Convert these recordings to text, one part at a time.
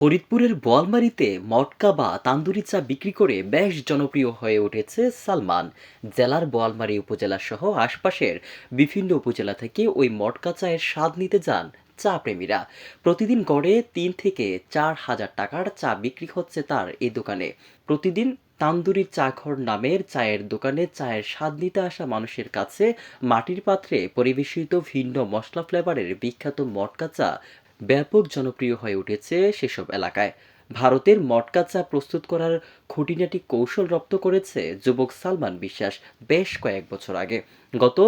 ফরিদপুরের বোয়ালমারীতে মটকা বা তান্দুরি চা বিক্রি করে বেশ জনপ্রিয় হয়ে উঠেছে সালমান। জেলার বোয়ালমারী উপজেলা সহ আশপাশের বিভিন্ন উপজেলা থেকে ওই মটকা চায়ের স্বাদ নিতে যান চা প্রেমীরা। প্রতিদিন গড়ে 3 থেকে 4 হাজার টাকার চা বিক্রি হচ্ছে তার এই দোকানে। প্রতিদিন তান্দুরি চাঘর নামের চায়ের দোকানে চায়ের স্বাদ নিতে আসা মানুষের কাছে মাটির পাত্রে পরিবেশিত ভিন্ন মশলা ফ্লেভারের বিখ্যাত মটকা চা ব্যাপক জনপ্রিয় হয়ে উঠেছে সেসব এলাকায়। ভারতের মটকা চা প্রস্তুত করার খুঁটিনাটি কৌশল রপ্ত করেছে যুবক সালমান বিশ্বাস বেশ কয়েক বছর আগে। গত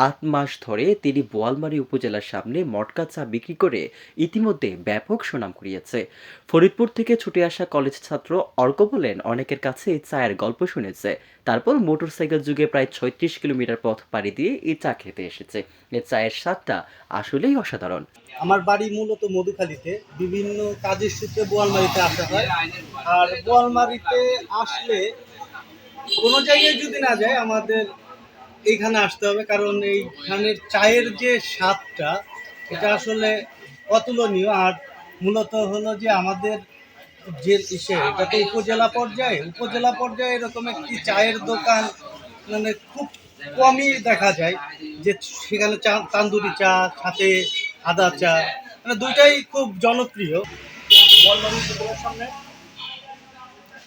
8 মাস ধরে তিনি বোয়ালমারী উপজেলার সামনে মটকা চা বিক্রি করে ইতিমধ্যে ব্যাপক সুনাম কুড়িয়েছে। ফরিদপুর থেকে ছুটে আসা কলেজ ছাত্র অর্ক বলেন, অনেকের কাছে এই চায়ের গল্প শুনেছে, তারপর মোটরসাইকেল যুগে প্রায় 36 কিলোমিটার পথ পাড়ি দিয়ে এই চা খেতে এসেছে। এই চায়ের স্বাদটা আসলেই অসাধারণ। আমার বাড়ি মূলত মধুখালীতে। বিভিন্ন কাজের সূত্রে বোয়ালমারীতে আসা হয়। আর বোয়ালমারীতে আসলে কোনো জায়গায় যদি না যায়, আমাদের এইখানে আসতে হবে, কারণ এইখানের চায়ের যে স্বাদটা, এটা আসলে অতুলনীয়। আর মূলত হলো যে আমাদের যে এটা তো উপজেলা পর্যায়ে এরকম একটি চায়ের দোকান মানে খুব কমই দেখা যায়, যে সেখানে চা, তান্দুরি চা সাথে আদা চা, মানে দুইটাই খুব জনপ্রিয়। বলবাড়ি দোকানের সামনে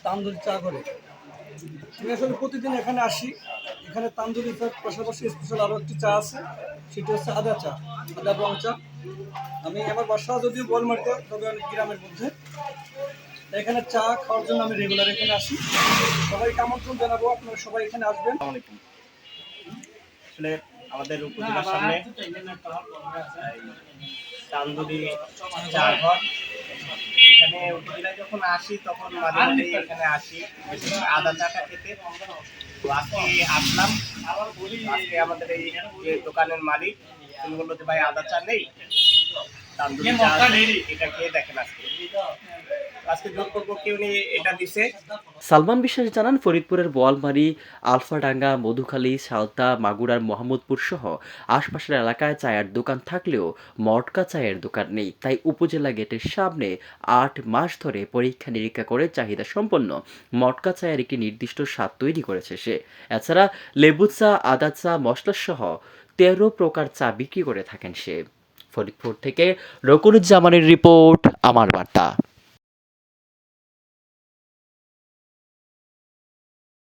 তান্দুরি চা করে আমি আসলে প্রতিদিন এখানে আসি। এখানে তান্দুরি চার পাশাপাশি স্পেশাল আরও একটি চা আছে, সেটি হচ্ছে আদা চা, আদা রং চা। আমি আমার বাসা যদিও বোয়ালমারীতে, তবে অনেক গ্রামের মধ্যে। এখানে চা খাওয়ার জন্য আমি রেগুলার এখানে আসি। সবাইকে আমন্ত্রণ জানাবো, আপনারা সবাই এখানে আসবেন। আসলে আমাদের উপজেলার সামনে তান্দুরি চা ঘর, এখানে উপজেলায় যখন আসি তখন মাঝে মাঝে এখানে আসি বিশেষ করে আদা চাটা খেতে। তো আজকে আসলাম। আজকে আমাদের এই যে দোকানের মালিক তিনি বললো যে ভাই আদা চা নেই, তান্দুরি চা আছে, এটা খেয়ে দেখেন। আজকে জোর করবো কি উনি এটা দিছে। সালমান বিশ্বাস জানান, ফরিদপুরের বোয়ালমারী, আলফাডাঙ্গা, মধুখালী, সালতা, মাগুরার মোহাম্মদপুর সহ আশপাশের এলাকায় চায়ের দোকান থাকলেও মটকা চায়ের দোকান নেই। তাই উপজেলা গেটের সামনে 8 মাস ধরে পরীক্ষা নিরীক্ষা করে চাহিদা সম্পন্ন মটকা চায়ের একটি নির্দিষ্ট স্বাদ তৈরি করেছে সে। এছাড়া লেবু চা, আদা চা, মশলা সহ 13 প্রকার চা বিক্রি করে থাকেন সে। ফরিদপুর থেকে রকুনুজ্জামানের রিপোর্ট, আমার বার্তা।